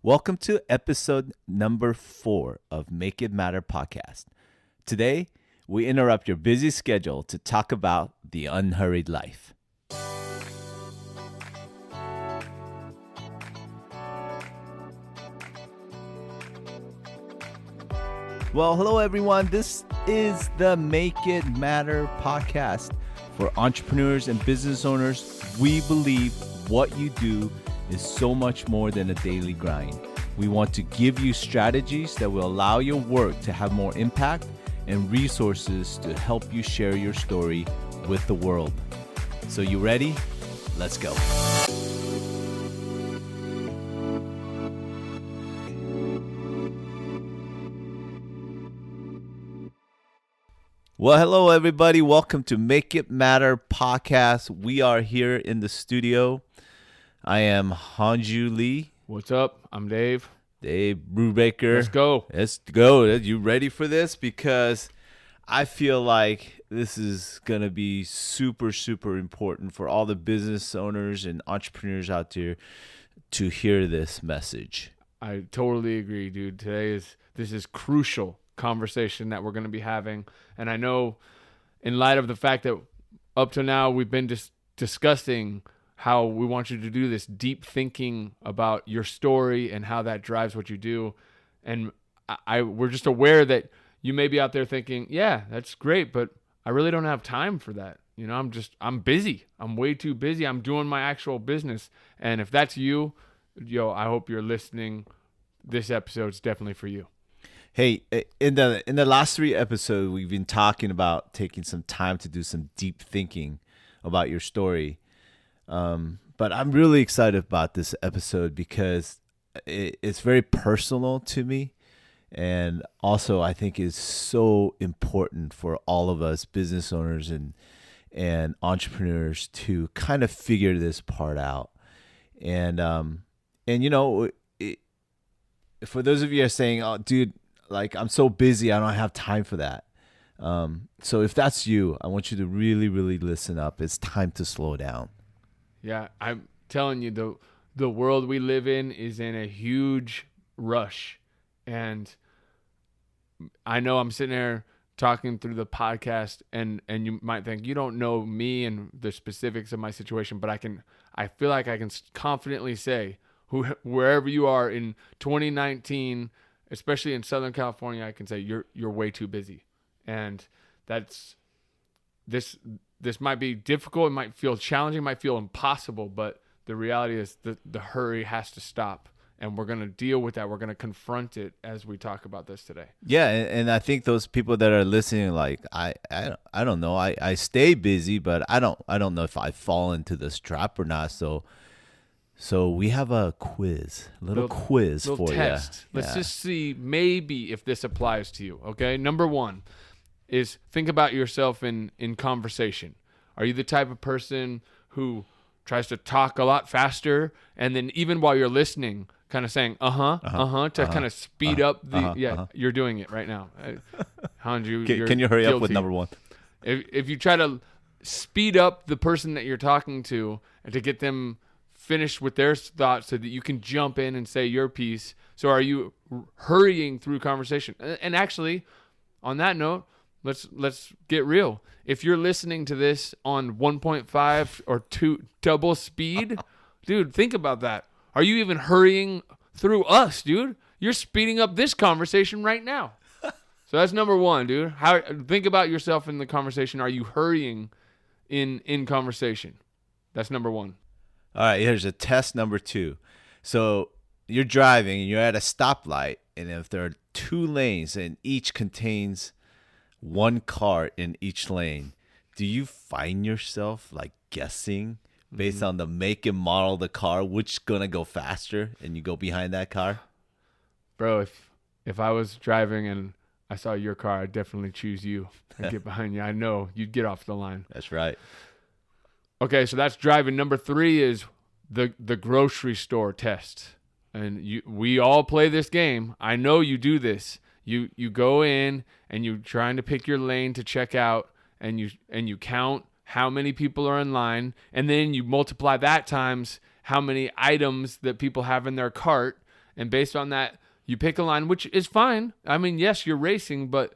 Welcome to episode number 4 of Make It Matter podcast. Today, we interrupt your busy schedule to talk about the unhurried life. Well, hello everyone. This is the Make It Matter podcast. For entrepreneurs and business owners, we believe what you do is so much more than a daily grind. We want to give you strategies that will allow your work to have more impact and resources to help you share your story with the world. So you ready? Let's go. Well, hello, everybody. Welcome to Make It Matter podcast. We are here in the studio. I am Hanju Lee. What's up? I'm Dave. Dave Brubaker. Let's go. Let's go. Are you ready for this? Because I feel like this is going to be super, super important for all the business owners and entrepreneurs out there to hear this message. I totally agree, dude. This is crucial conversation that we're going to be having. And I know in light of the fact that up to now we've been discussing how we want you to do this deep thinking about your story and how that drives what you do. And we're just aware that you may be out there thinking, yeah, that's great, but I really don't have time for that. You know, I'm busy. I'm way too busy. I'm doing my actual business. And if that's you, I hope you're listening. This episode's definitely for you. Hey, in the last 3 episodes, we've been talking about taking some time to do some deep thinking about your story. But I'm really excited about this episode because it's very personal to me. And also, I think it's so important for all of us business owners and entrepreneurs to kind of figure this part out. And you know, for those of you who are saying, "Oh, dude, like I'm so busy, I don't have time for that." So if that's you, I want you to really, really listen up. It's time to slow down. Yeah, I'm telling you, the world we live in is in a huge rush. And I know I'm sitting there talking through the podcast and you might think you don't know me and the specifics of my situation, but I feel like I can confidently say wherever you are in 2019, especially in Southern California, I can say you're way too busy. And that's this might be difficult, it might feel challenging, it might feel impossible, but the reality is the hurry has to stop. And we're going to deal with that. We're going to confront it as we talk about this today. Yeah, and I think those people that are listening, like I don't know, I stay busy, but I don't know if I fall into this trap or not. So we have a quiz, a little quiz for test. you. Let's just see maybe if this applies to you. Okay, number 1 is think about yourself in conversation. Are you the type of person who tries to talk a lot faster and then even while you're listening, kind of saying to kind of speed up the you're doing it right now. Hanju, can you hurry guilty. up with number 1? If you try to speed up the person that you're talking to and to get them finished with their thoughts so that you can jump in and say your piece. So are you hurrying through conversation? And actually, on that note, let's get real. If you're listening to this on 1.5 or 2 double speed, dude, think about that. Are you even hurrying through us, dude? You're speeding up this conversation right now. So that's number 1, dude. Think about yourself in the conversation. Are you hurrying in conversation? That's number 1. All right, here's a test number 2. So you're driving and you're at a stoplight, and if there are 2 lanes and each contains 1 car in each lane, do you find yourself like guessing based on the make and model of the car which is gonna go faster and you go behind that car? Bro, if I was driving and I saw your car, I'd definitely choose you and get behind you. I know you'd get off the line. That's right. Okay, so that's driving. Number 3 is the grocery store test. And we all play this game. I know you do this. You go in and you're trying to pick your lane to check out, and you count how many people are in line, and then you multiply that times how many items that people have in their cart, And based on that, you pick a line, which is fine. I mean, yes, you're racing, but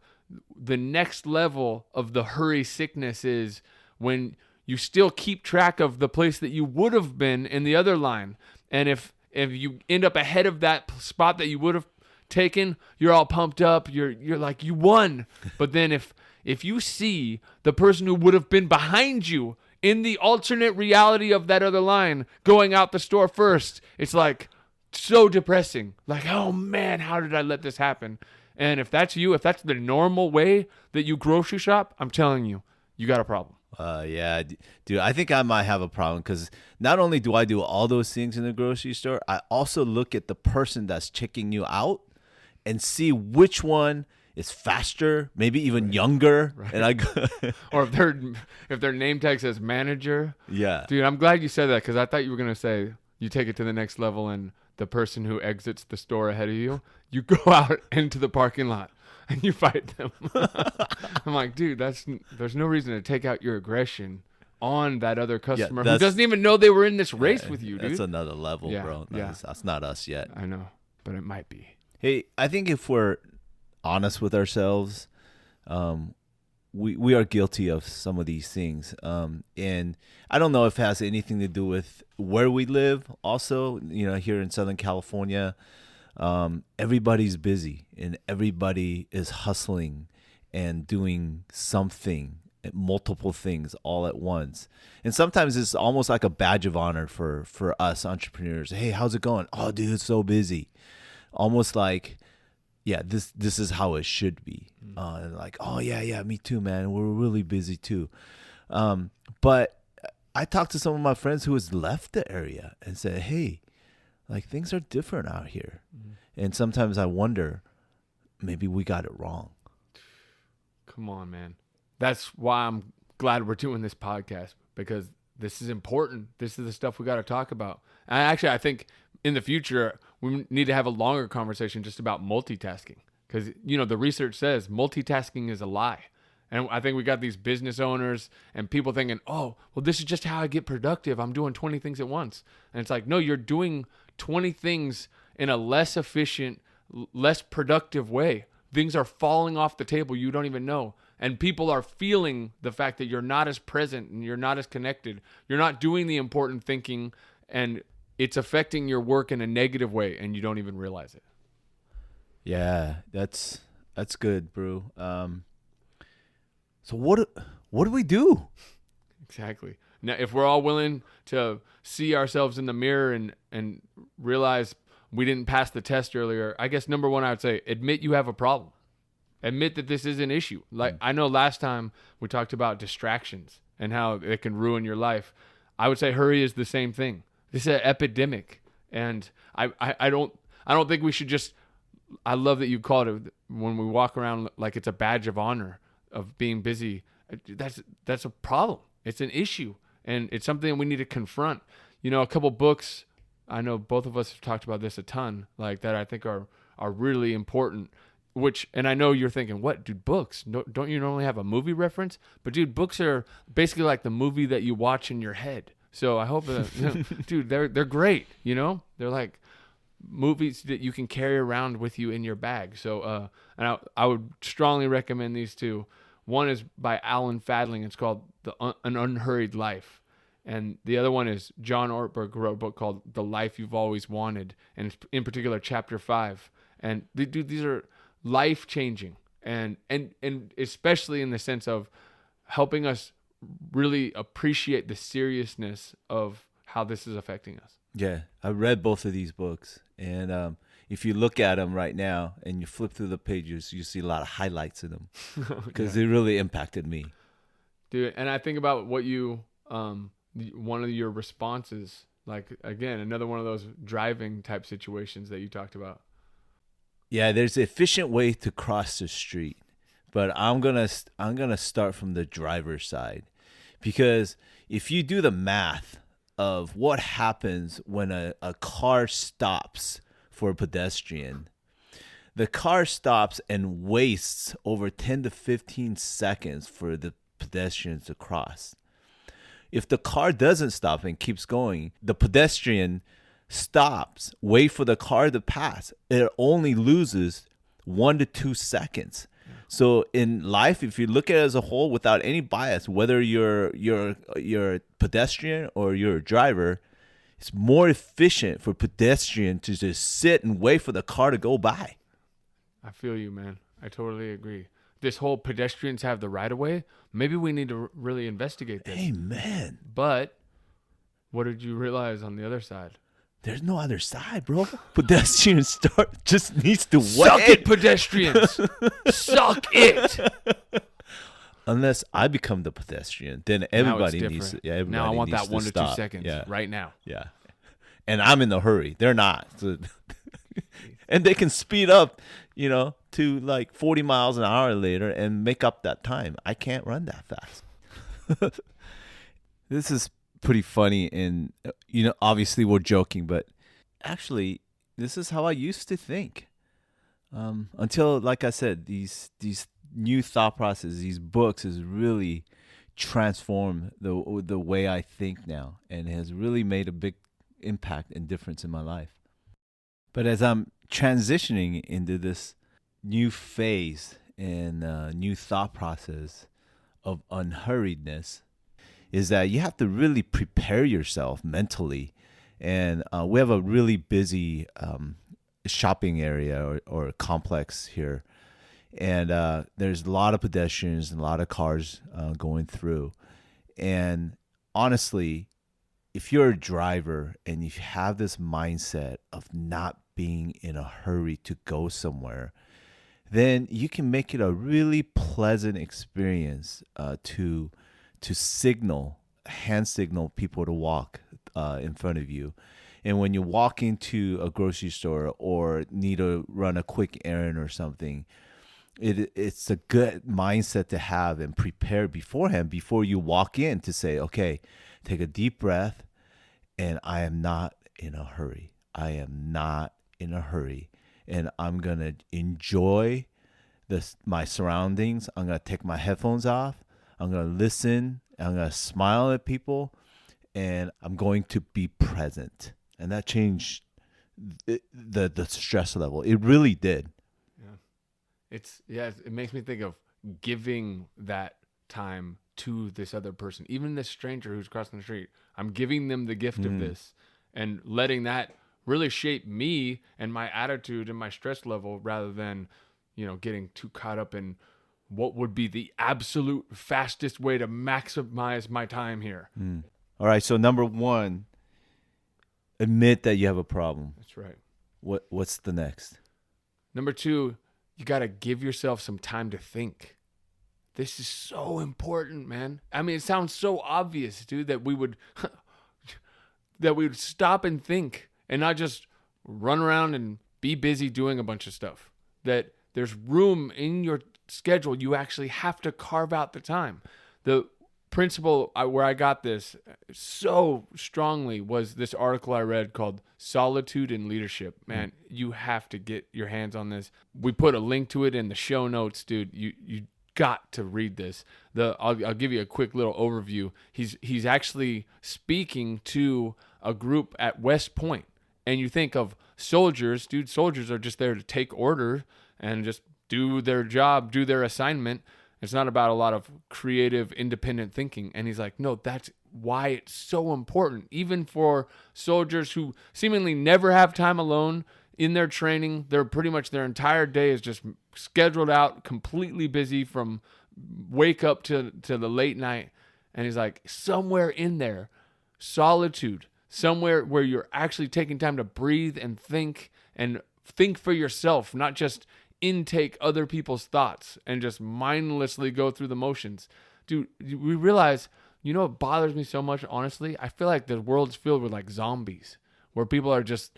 the next level of the hurry sickness is when you still keep track of the place that you would have been in the other line. And if you end up ahead of that spot that you would have taken, you're all pumped up. You're like, you won. But then if you see the person who would have been behind you in the alternate reality of that other line going out the store first, it's like so depressing. Like, oh man, how did I let this happen? And if that's you, if that's the normal way that you grocery shop, I'm telling you, you got a problem. Yeah, dude, I think I might have a problem because not only do I do all those things in the grocery store, I also look at the person that's checking you out and see which one is faster, maybe even younger. Right. And I go or if their name tag says manager. Yeah. Dude, I'm glad you said that because I thought you were going to say you take it to the next level and the person who exits the store ahead of you, you go out into the parking lot and you fight them. I'm like, dude, there's no reason to take out your aggression on that other customer who doesn't even know they were in this race with you, dude. That's another level, bro. That's not us yet. I know, but it might be. Hey, I think if we're honest with ourselves, we are guilty of some of these things. And I don't know if it has anything to do with where we live. Also, here in Southern California, everybody's busy and everybody is hustling and doing something, multiple things all at once. And sometimes it's almost like a badge of honor for us entrepreneurs. Hey, how's it going? Oh, dude, it's so busy. Almost like, yeah, this is how it should be. Like, oh, yeah, me too, man. We're really busy too. But I talked to some of my friends who has left the area and said, hey, like things are different out here. And sometimes I wonder, maybe we got it wrong. Come on, man. That's why I'm glad we're doing this podcast, because this is important. This is the stuff we got to talk about. And actually, I think in the future, we need to have a longer conversation just about multitasking, because, the research says multitasking is a lie. And I think we got these business owners and people thinking, oh, well, this is just how I get productive. I'm doing 20 things at once. And it's like, no, you're doing 20 things in a less efficient, less productive way. Things are falling off the table. You don't even know. And people are feeling the fact that you're not as present and you're not as connected. You're not doing the important thinking, and it's affecting your work in a negative way, and you don't even realize it. Yeah, that's good, bro. So what do we do? Exactly. Now, if we're all willing to see ourselves in the mirror and realize we didn't pass the test earlier, I guess number one, I would say admit you have a problem. Admit that this is an issue. Like, I know last time we talked about distractions and how it can ruin your life. I would say hurry is the same thing. This is an epidemic, and I don't think we should just. I love that you called it when we walk around like it's a badge of honor of being busy. That's a problem. It's an issue, and it's something we need to confront. A couple books. I know both of us have talked about this a ton, like that. I think are really important. And I know you're thinking, what, dude, books? Don't you normally have a movie reference? But dude, books are basically like the movie that you watch in your head. So I hope that, dude, they're great. They're like movies that you can carry around with you in your bag. So, and I would strongly recommend these two. One is by Alan Fadling. It's called An Unhurried Life. And the other one is John Ortberg wrote a book called The Life You've Always Wanted. And it's in particular, chapter 5. And dude, these are life-changing, and especially in the sense of helping us really appreciate the seriousness of how this is affecting us. Yeah, I read both of these books, and if you look at them right now and you flip through the pages, you see a lot of highlights in them because they really impacted me. Dude, and I think about what you, one of your responses, like, again, another one of those driving type situations that you talked about. Yeah, there's an efficient way to cross the street, but I'm gonna start from the driver's side, because if you do the math of what happens when a car stops for a pedestrian, the car stops and wastes over 10 to 15 seconds for the pedestrians to cross. If the car doesn't stop and keeps going, the pedestrian stops, wait for the car to pass, it only loses 1 to 2 seconds. So in life, if you look at it as a whole without any bias, whether you're a pedestrian or you're a driver, it's more efficient for pedestrian to just sit and wait for the car to go by. I feel you, man. I totally agree. This whole pedestrians have the right of way, maybe we need to really investigate this. Amen. But what did you realize on the other side? There's no other side, bro. Pedestrian just needs to wait. Suck it, pedestrians. Suck it. Unless I become the pedestrian, then everybody needs to. Yeah, everybody now I want needs that 1 to 2 stop. seconds right now. Yeah. And I'm in the hurry. They're not. So and they can speed up, to like 40 miles an hour later and make up that time. I can't run that fast. This is pretty funny, and obviously we're joking, but actually this is how I used to think. Until, like I said, these new thought processes, these books has really transformed the way I think now, and has really made a big impact and difference in my life. But as I'm transitioning into this new phase and new thought process of unhurriedness, is that you have to really prepare yourself mentally. And we have a really busy shopping area or complex here. And there's a lot of pedestrians and a lot of cars going through. And honestly, if you're a driver and you have this mindset of not being in a hurry to go somewhere, then you can make it a really pleasant experience to hand signal people to walk in front of you. And when you walk into a grocery store or need to run a quick errand or something, it's a good mindset to have and prepare beforehand before you walk in to say, okay, take a deep breath, and I am not in a hurry. I am not in a hurry, and I'm going to enjoy my surroundings. I'm going to take my headphones off. I'm going to listen. I'm going to smile at people, and I'm going to be present. And that changed the stress level. It really did. It makes me think of giving that time to this other person, even this stranger who's crossing the street. I'm giving them the gift of this and letting that really shape me and my attitude and my stress level, rather than, getting too caught up in what would be the absolute fastest way to maximize my time here. All right. So number 1, admit that you have a problem. That's right. What's the next? Number 2, you got to give yourself some time to think. This is so important, man. I mean, it sounds so obvious, dude, that we would stop and think and not just run around and be busy doing a bunch of stuff. That there's room in your schedule. You actually have to carve out the time. The principle where I got this so strongly was this article I read called Solitude in Leadership. Man, you have to get your hands on this. We put a link to it in the show notes, dude. You got to read this. I'll give you a quick little overview. He's actually speaking to a group at West Point. And you think of soldiers, dude, soldiers are just there to take order and just do their job, do their assignment. It's not about a lot of creative, independent thinking. And he's like, no, that's why it's so important. Even for soldiers who seemingly never have time alone in their training, they're pretty much their entire day is just scheduled out, completely busy from wake up to the late night. And he's like, somewhere in there, solitude, somewhere where you're actually taking time to breathe and think for yourself, not just intake other people's thoughts and just mindlessly go through the motions. Dude, we realize, what bothers me so much, honestly? I feel like the world's filled with like zombies, where people are just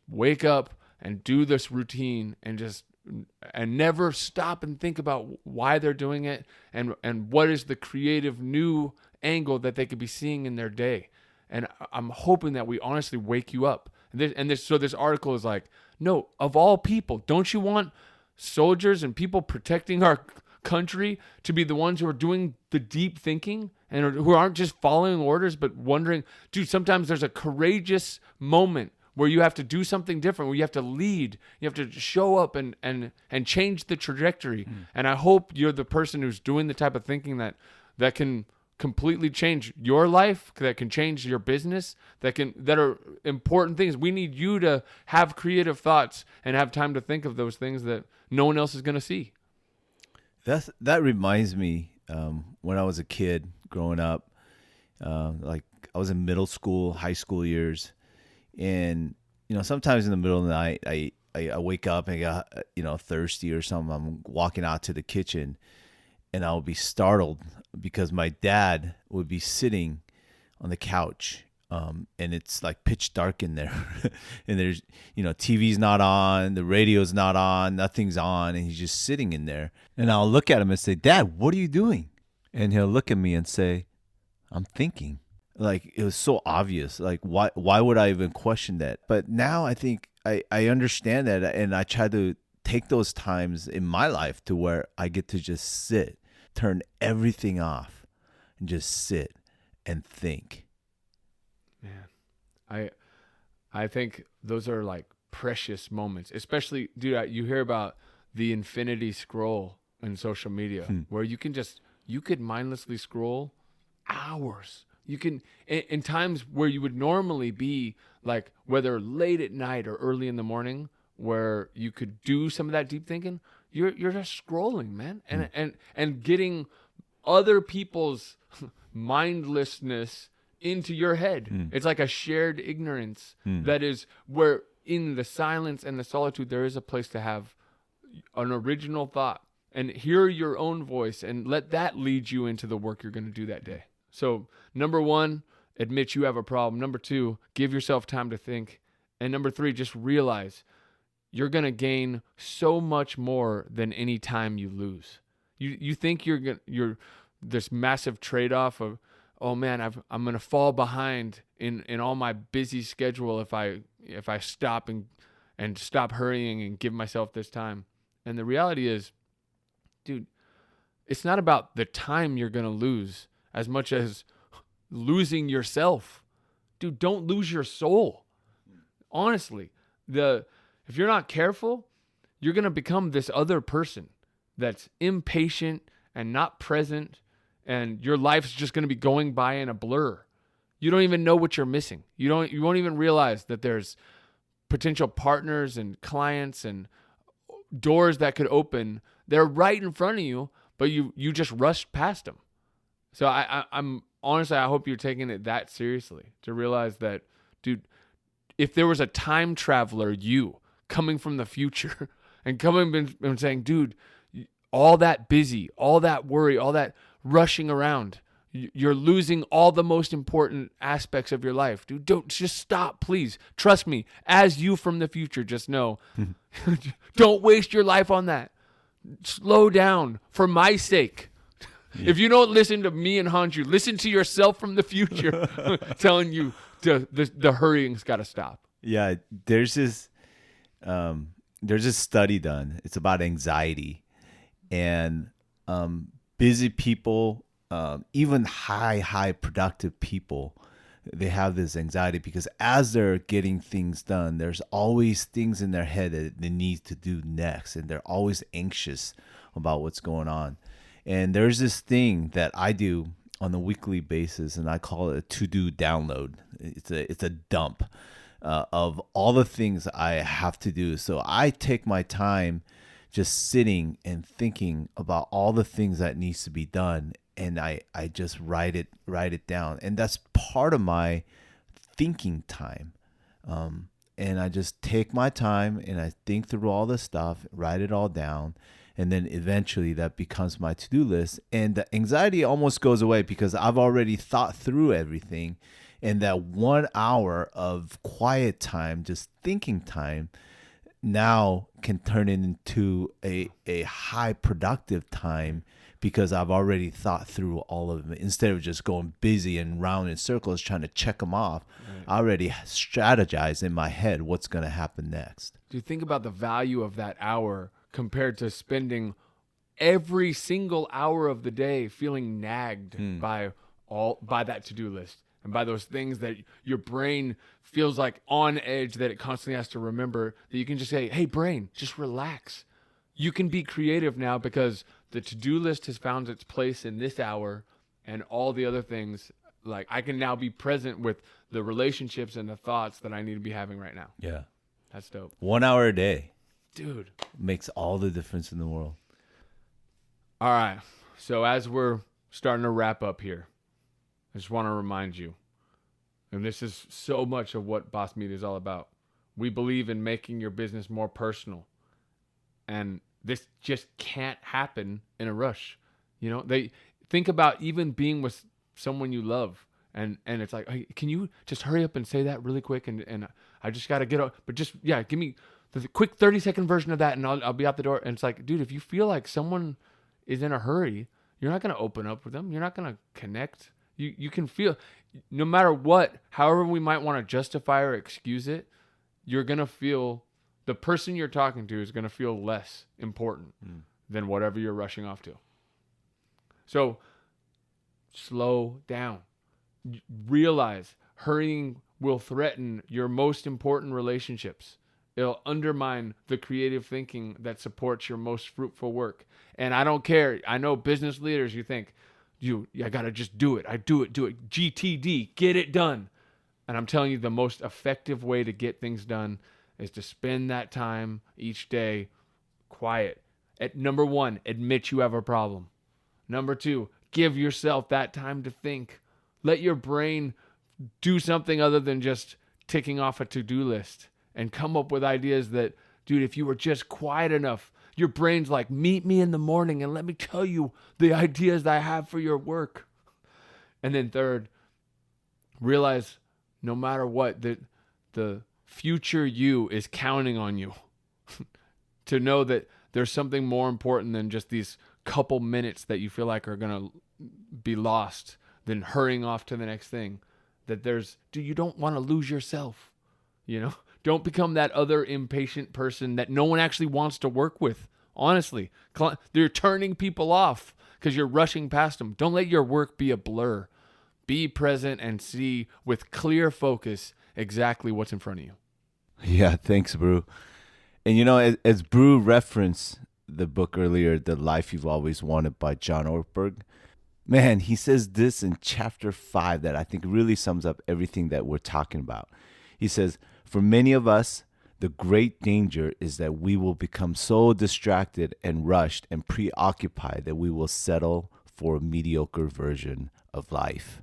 wake up and do this routine and never stop and think about why they're doing it and what is the creative new angle that they could be seeing in their day. And I'm hoping that we honestly wake you up. So this article is like, no, of all people, don't you want soldiers and people protecting our country to be the ones who are doing the deep thinking and who aren't just following orders, but wondering, dude, sometimes there's a courageous moment where you have to do something different, where you have to lead, you have to show up and change the trajectory. And I hope you're the person who's doing the type of thinking that can completely change your life, that can change your business, that are important things. We need you to have creative thoughts and have time to think of those things that no one else is going to see. That reminds me, when I was a kid growing up, like I was in middle school, high school years, and sometimes in the middle of the night, I wake up and I got thirsty or something. I'm walking out to the kitchen, and I'll be startled because my dad would be sitting on the couch, and it's like pitch dark in there, and there's TV's not on, the radio's not on, nothing's on, and he's just sitting in there. And I'll look at him and say, "Dad, what are you doing?" And he'll look at me and say, "I'm thinking." Like, it was so obvious. Like, why would I even question that? But now I think I understand that, and I try to take those times in my life to where I get to just sit, turn everything off, and just sit and think. Man, I think those are like precious moments, especially, dude, you hear about the infinity scroll in social media where you could mindlessly scroll hours. You can, in times where you would normally be like, whether late at night or early in the morning, where you could do some of that deep thinking, you're just scrolling, man, and getting other people's mindlessness into your head. It's like a shared ignorance that is where in the silence and the solitude, there is a place to have an original thought and hear your own voice and let that lead you into the work you're going to do that day. So number 1, admit you have a problem. Number 2, give yourself time to think. And number 3, just realize you're going to gain so much more than any time you lose. You think you're this massive trade-off of, oh man, I'm going to fall behind in all my busy schedule if I stop and stop hurrying and give myself this time. And the reality is, dude, it's not about the time you're going to lose as much as losing yourself. Dude, don't lose your soul. Honestly, if you're not careful, you're going to become this other person that's impatient and not present, and your life's just going to be going by in a blur. You don't even know what you're missing. You won't even realize that there's potential partners and clients and doors that could open. They're right in front of you, but you just rushed past them. So I'm honestly, I hope you're taking it that seriously to realize that, dude, if there was a time traveler, you coming from the future and coming and saying, dude, all that busy, all that worry, all that rushing around, you're losing all the most important aspects of your life. Dude, don't just stop, please. Trust me, as you from the future, just know, don't waste your life on that. Slow down for my sake. Yeah. If you don't listen to me and Hanju, listen to yourself from the future telling you the hurrying's got to stop. Yeah, there's this study done. It's about anxiety, and busy people, even high productive people, they have this anxiety because as they're getting things done, there's always things in their head that they need to do next, and they're always anxious about what's going on. And there's this thing that I do on a weekly basis, and I call it a to-do download. It's a dump of all the things I have to do. So I take my time just sitting and thinking about all the things that needs to be done, and I just write it down. And that's part of my thinking time. And I just take my time and I think through all the stuff, write it all down. And then eventually that becomes my to-do list. And the anxiety almost goes away because I've already thought through everything. And that 1 hour of quiet time, just thinking time, now can turn into a high productive time because I've already thought through all of them. Instead of just going busy and round in circles trying to check them off, right. I already strategize in my head what's going to happen next. Do you think about the value of that hour compared to spending every single hour of the day feeling nagged by all by that to-do list and by those things that your brain feels like on edge that it constantly has to remember, that you can just say, hey, brain, just relax. You can be creative now because the to-do list has found its place in this hour, and all the other things, like I can now be present with the relationships and the thoughts that I need to be having right now. Yeah. That's dope. 1 hour a day. Dude. Makes all the difference in the world. All right. So as we're starting to wrap up here, I just want to remind you, and this is so much of what Boss Media is all about. We believe in making your business more personal. And this just can't happen in a rush. You know, they think about even being with someone you love. And it's like, hey, can you just hurry up and say that really quick? And I just got to get up. But just, yeah, give me the quick 30-second version of that and I'll be out the door. And it's like, dude, if you feel like someone is in a hurry, you're not going to open up with them. You're not going to connect. You can feel, no matter what, however we might want to justify or excuse it, you're going to feel, the person you're talking to is going to feel less important than whatever you're rushing off to. So slow down. Realize hurrying will threaten your most important relationships. It'll undermine the creative thinking that supports your most fruitful work. And I don't care. I know business leaders, you think, I got to just do it. Do it. GTD, get it done. And I'm telling you, the most effective way to get things done is to spend that time each day quiet. At number 1, admit you have a problem. Number 2, give yourself that time to think. Let your brain do something other than just ticking off a to-do list and come up with ideas that, dude, if you were just quiet enough, your brain's like, meet me in the morning and let me tell you the ideas I have for your work. And then third, realize no matter what, that the future you is counting on you to know that there's something more important than just these couple minutes that you feel like are going to be lost than hurrying off to the next thing. That you don't want to lose yourself, you know? Don't become that other impatient person that no one actually wants to work with. Honestly, they're turning people off because you're rushing past them. Don't let your work be a blur. Be present and see with clear focus exactly what's in front of you. Yeah, thanks, Brew. And you know, as Brew referenced the book earlier, The Life You've Always Wanted by John Ortberg, man, he says this in chapter 5 that I think really sums up everything that we're talking about. He says, for many of us, the great danger is that we will become so distracted and rushed and preoccupied that we will settle for a mediocre version of life.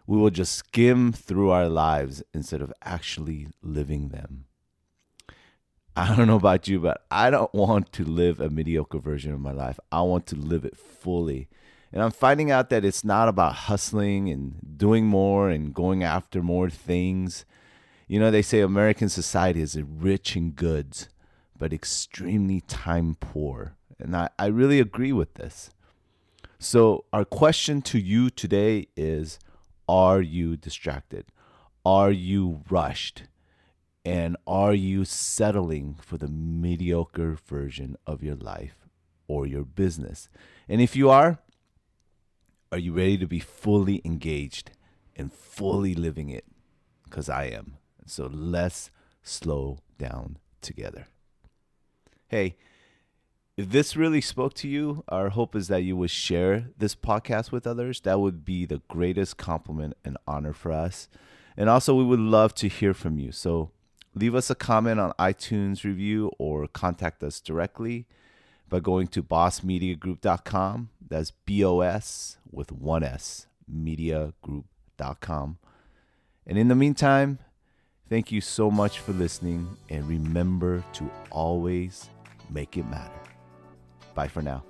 We will just skim through our lives instead of actually living them. I don't know about you, but I don't want to live a mediocre version of my life. I want to live it fully. And I'm finding out that it's not about hustling and doing more and going after more things. You know, they say American society is rich in goods, but extremely time poor. And I really agree with this. So our question to you today is, are you distracted? Are you rushed? And are you settling for the mediocre version of your life or your business? And if you are you ready to be fully engaged and fully living it? Because I am. So let's slow down together. Hey, if this really spoke to you, our hope is that you would share this podcast with others. That would be the greatest compliment and honor for us. And also, we would love to hear from you. So leave us a comment on iTunes review or contact us directly by going to bossmediagroup.com. That's BOS with one S, mediagroup.com. And in the meantime, thank you so much for listening, and remember to always make it matter. Bye for now.